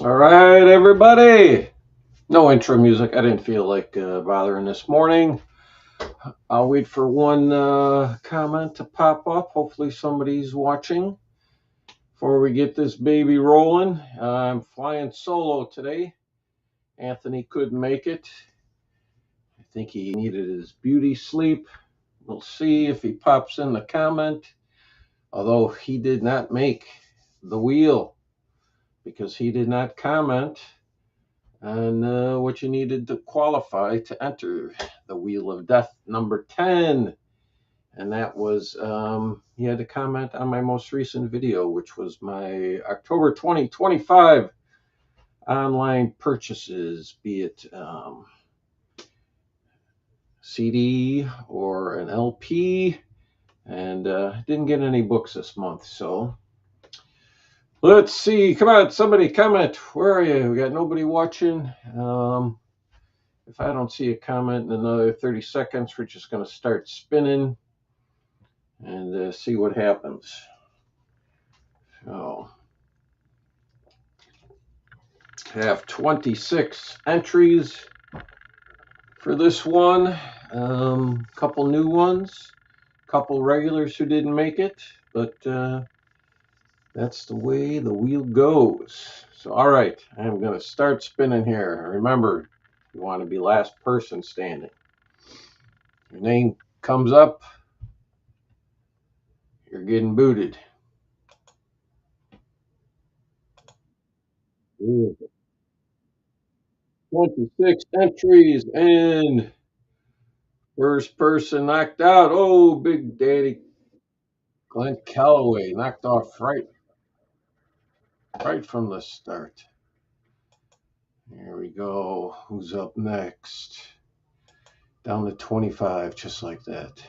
All right, everybody. No intro music. I didn't feel like bothering this morning. I'll wait for one comment to pop up. Hopefully, somebody's watching before we get this baby rolling. I'm flying solo today. Anthony couldn't make it. I think he needed his beauty sleep. We'll see if he pops in the comment. Although he did not make the wheel because he did not comment and what you needed to qualify to enter the Wheel of Death number 10. And that was, he had to comment on my most recent video, which was my October 2025 online purchases, be it CD or an LP. And didn't get any books this month. So let's see. Come on, somebody comment. Where are you? We got nobody watching. If I don't see a comment in another 30 seconds, we're just going to start spinning and see what happens. So, I have 26 entries for this one. Couple new ones, couple regulars who didn't make it, but that's the way the wheel goes. So, all right, I'm going to start spinning here. Remember, you want to be last person standing. Your name comes up, you're getting booted. Ooh. 26 entries and first person knocked out. Oh, Big Daddy Glenn Calloway knocked off right from the start. Here we go. Who's up next? Down to 25, just like that.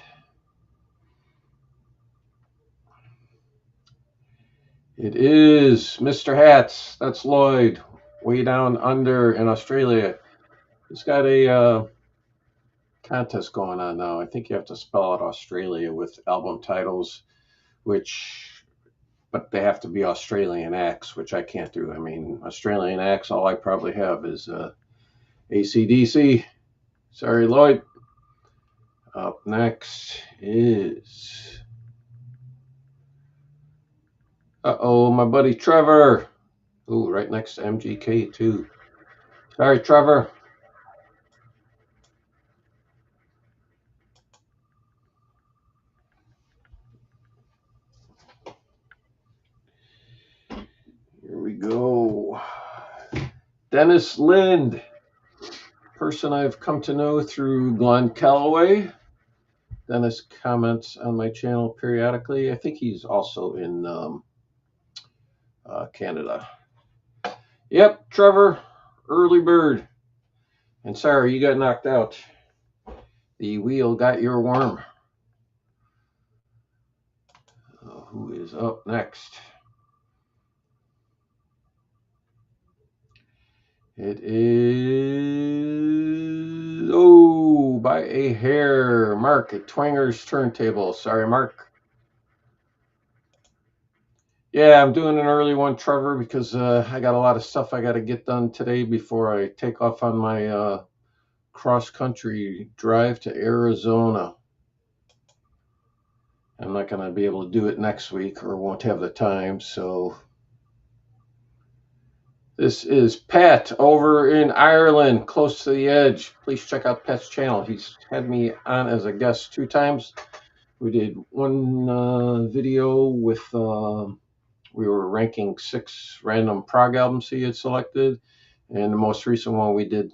It is Mr. Hats. That's Lloyd, way down under in Australia. He's got a contest going on now. I think you have to spell out Australia with album titles, but they have to be Australian acts, which I can't do. I mean, Australian acts, all I probably have is AC/DC. Sorry, Lloyd. Up next is, my buddy Trevor. Ooh, right next to MGK, too. Sorry, Trevor. Here we go. Dennis Lind, person I've come to know through Glenn Calloway. Dennis comments on my channel periodically. I think he's also in Canada. Yep, Trevor, early bird. And sorry, you got knocked out. The wheel got your worm. Who is up next? It is, by a hair, Mark at Twinger's Turntable. Sorry, Mark. Yeah, I'm doing an early one, Trevor, because I got a lot of stuff I got to get done today before I take off on my cross-country drive to Arizona. I'm not going to be able to do it next week or won't have the time, so this is Pat over in Ireland, close to the edge. Please check out Pat's channel. He's had me on as a guest 2 times. We did one video with, we were ranking 6 random prog albums he had selected. And the most recent one we did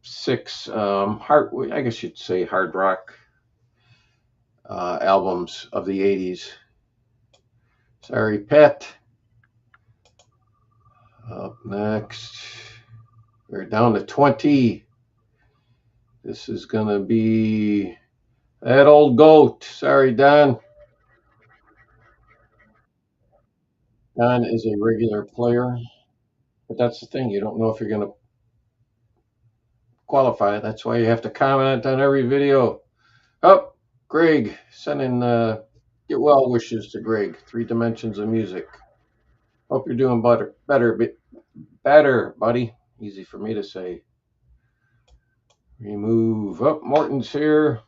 6 I guess you'd say hard rock albums of the 80s. Sorry, Pat. Up next, we're down to 20. This is going to be that old goat. Sorry, Don. Don is a regular player, but that's the thing. You don't know if you're going to qualify. That's why you have to comment on every video. Oh, Greg, sending get well wishes to Greg. 3 Dimensions of Music. Hope you're doing better, buddy. Easy for me to say. Remove. Oh, Morton's here.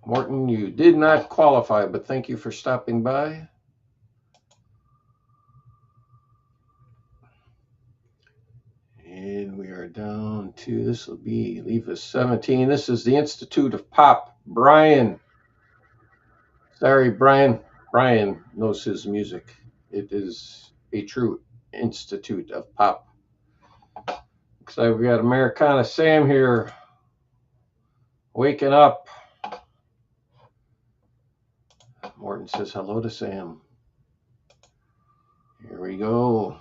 Morton, you did not qualify, but thank you for stopping by. And we are down to, this will be, leave us 17. This is the Institute of Pop. Brian. Sorry, Brian. Brian knows his music. It is a true Institute of Pop. Looks like we got Americana Sam here. Waking up. Morton says hello to Sam. Here we go.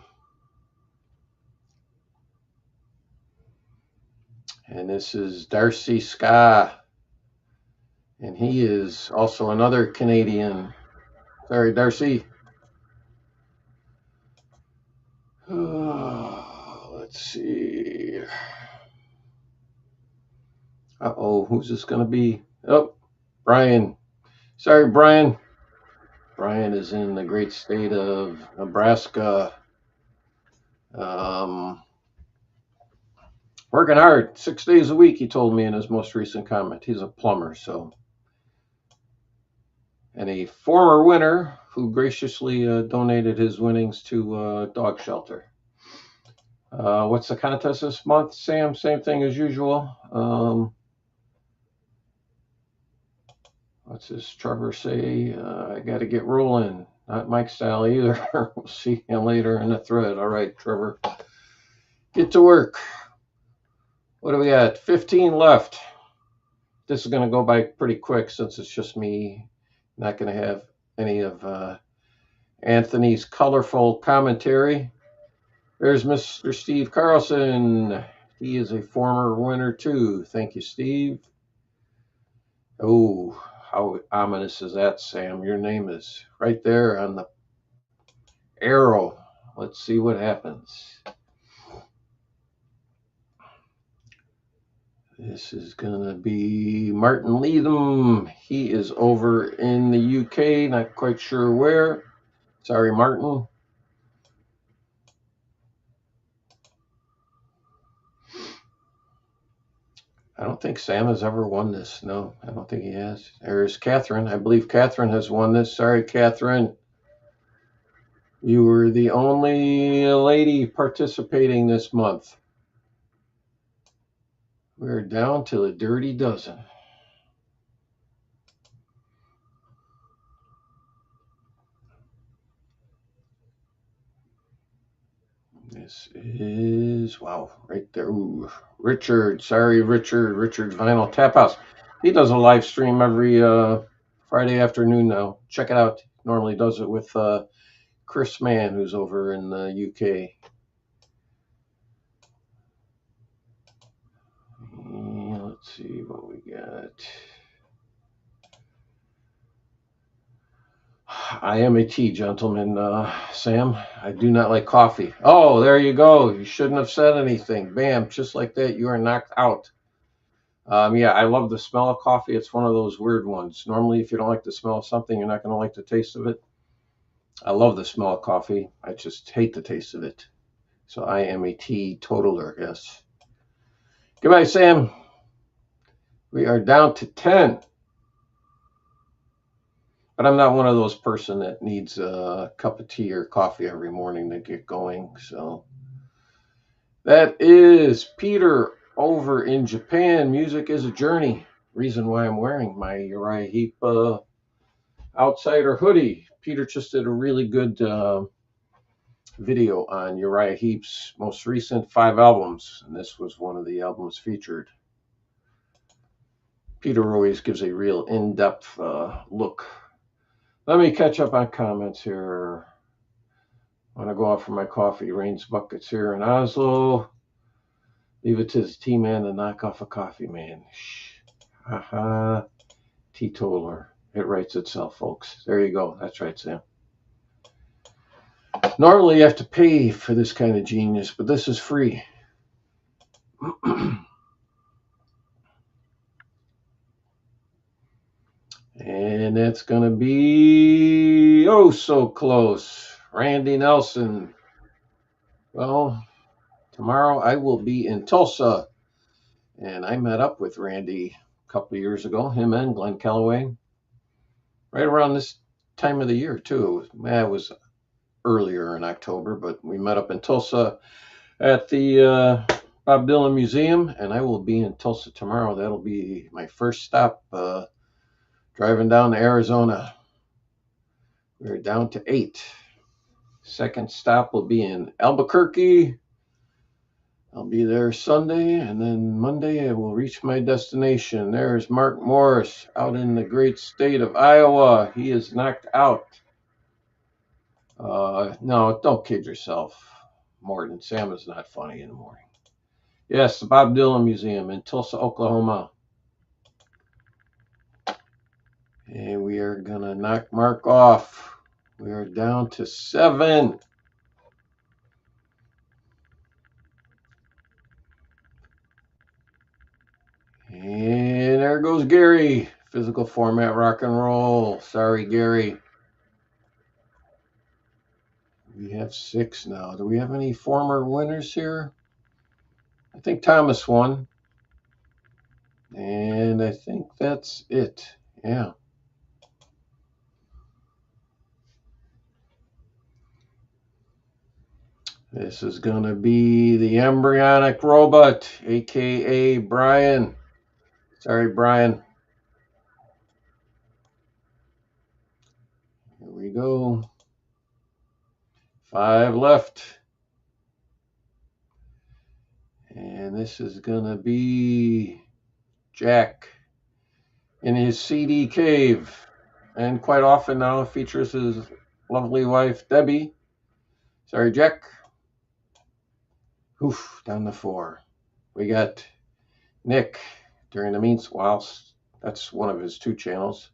And this is Darcy Ska. And he is also another Canadian. Sorry, Darcy. Let's see. Uh-oh, who's this going to be? Oh, Brian. Sorry, Brian. Brian is in the great state of Nebraska. Working hard, 6 days a week, he told me in his most recent comment. He's a plumber, so. And a former winner who graciously donated his winnings to a dog shelter. What's the contest this month, Sam? Same thing as usual. What's this Trevor say? I got to get rolling. Not Mike style either. We'll see him later in the thread. All right, Trevor. Get to work. What do we got? 15 left. This is going to go by pretty quick since it's just me. Not going to have any of Anthony's colorful commentary. There's Mr. Steve Carlson. He is a former winner too. Thank you, Steve. Oh, how ominous is that, Sam? Your name is right there on the arrow. Let's see what happens. This is going to be Martin Leatham. He is over in the UK, not quite sure where. Sorry, Martin. I don't think Sam has ever won this. No, I don't think he has. There's Catherine. I believe Catherine has won this. Sorry, Catherine. You were the only lady participating this month. We're down to a dirty dozen. This is, wow, right there. Ooh, Richard. Sorry, Richard. Richard Vinyl Tap House. He does a live stream every Friday afternoon now. Check it out. Normally does it with Chris Mann, who's over in the UK. Let's see what we got. I am a tea gentleman, Sam. I do not like coffee. Oh, there you go. You shouldn't have said anything. Bam, just like that, you are knocked out. Yeah, I love the smell of coffee. It's one of those weird ones. Normally, if you don't like the smell of something, you're not going to like the taste of it. I love the smell of coffee. I just hate the taste of it. So I am a teetotaler, yes. Goodbye, Sam. We are down to 10. But I'm not one of those person that needs a cup of tea or coffee every morning to get going. So that is Peter over in Japan. Music is a journey. Reason why I'm wearing my Uriah Heep Outsider hoodie. Peter just did a really good video on Uriah Heep's most recent 5 albums, and this was one of the albums featured. Peter always gives a real in-depth look. Let me catch up on comments here. I'm going to go out for my coffee. Rains buckets here in Oslo. Leave it to the tea man to knock off a coffee man. Haha. Teetotaler. It writes itself, folks. There you go. That's right, Sam. Normally you have to pay for this kind of genius, but this is free. And it's going to be oh so close. Randy Nelson. Well, tomorrow I will be in Tulsa. And I met up with Randy a couple of years ago, him and Glenn Calloway, right around this time of the year, too. It was earlier in October, but we met up in Tulsa at the Bob Dylan Museum, and I will be in Tulsa tomorrow. That'll be my first stop driving down to Arizona. We're down to 8. Second stop will be in Albuquerque. I'll be there Sunday, and then Monday I will reach my destination. There's Mark Morris out in the great state of Iowa. He is knocked out. No, don't kid yourself, Morton. Sam is not funny in the morning. Yes, the Bob Dylan Museum in Tulsa, Oklahoma. And we are going to knock Mark off. We are down to 7. And there goes Gary. Physical format rock and roll. Sorry, Gary. We have 6 now. Do we have any former winners here? I think Thomas won. And I think that's it. Yeah. This is going to be the embryonic robot, a.k.a. Brian. Sorry, Brian. Here we go. 5 left. And this is going to be Jack in his CD cave. And quite often now features his lovely wife, Debbie. Sorry, Jack. Oof, down to 4. We got Nick during the meanwhile. That's one of his 2 channels.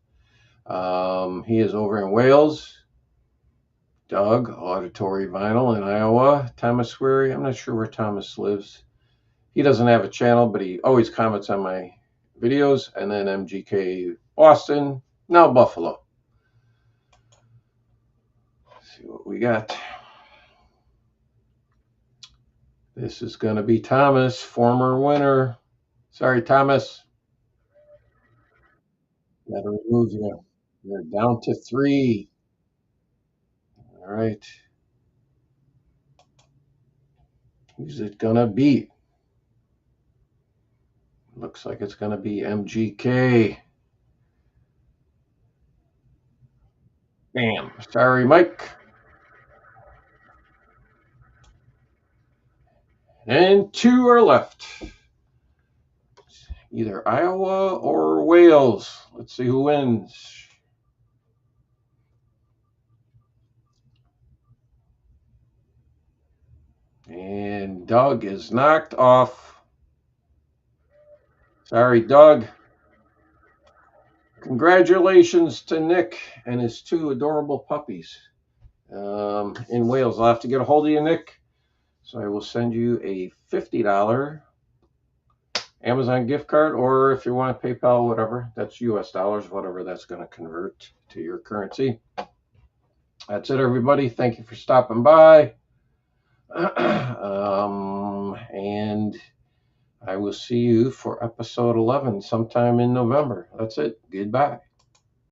He is over in Wales. Doug, Auditory Vinyl in Iowa. Thomas Sweary, I'm not sure where Thomas lives. He doesn't have a channel, but he always comments on my videos. And then MGK Boston, now Buffalo. Let's see what we got. This is going to be Thomas, former winner. Sorry, Thomas. Got to remove you. You're down to 3. All right. Who's it going to be? Looks like it's going to be MGK. Bam. Sorry, Mike. And 2 are left. Either Iowa or Wales. Let's see who wins. And Doug is knocked off. Sorry, Doug. Congratulations to Nick and his 2 adorable puppies in Wales. I'll have to get a hold of you, Nick. So I will send you a $50 Amazon gift card, or if you want PayPal, whatever, that's US dollars, whatever that's going to convert to your currency. That's it, everybody. Thank you for stopping by. And I will see you for episode 11 sometime in November. That's it. Goodbye.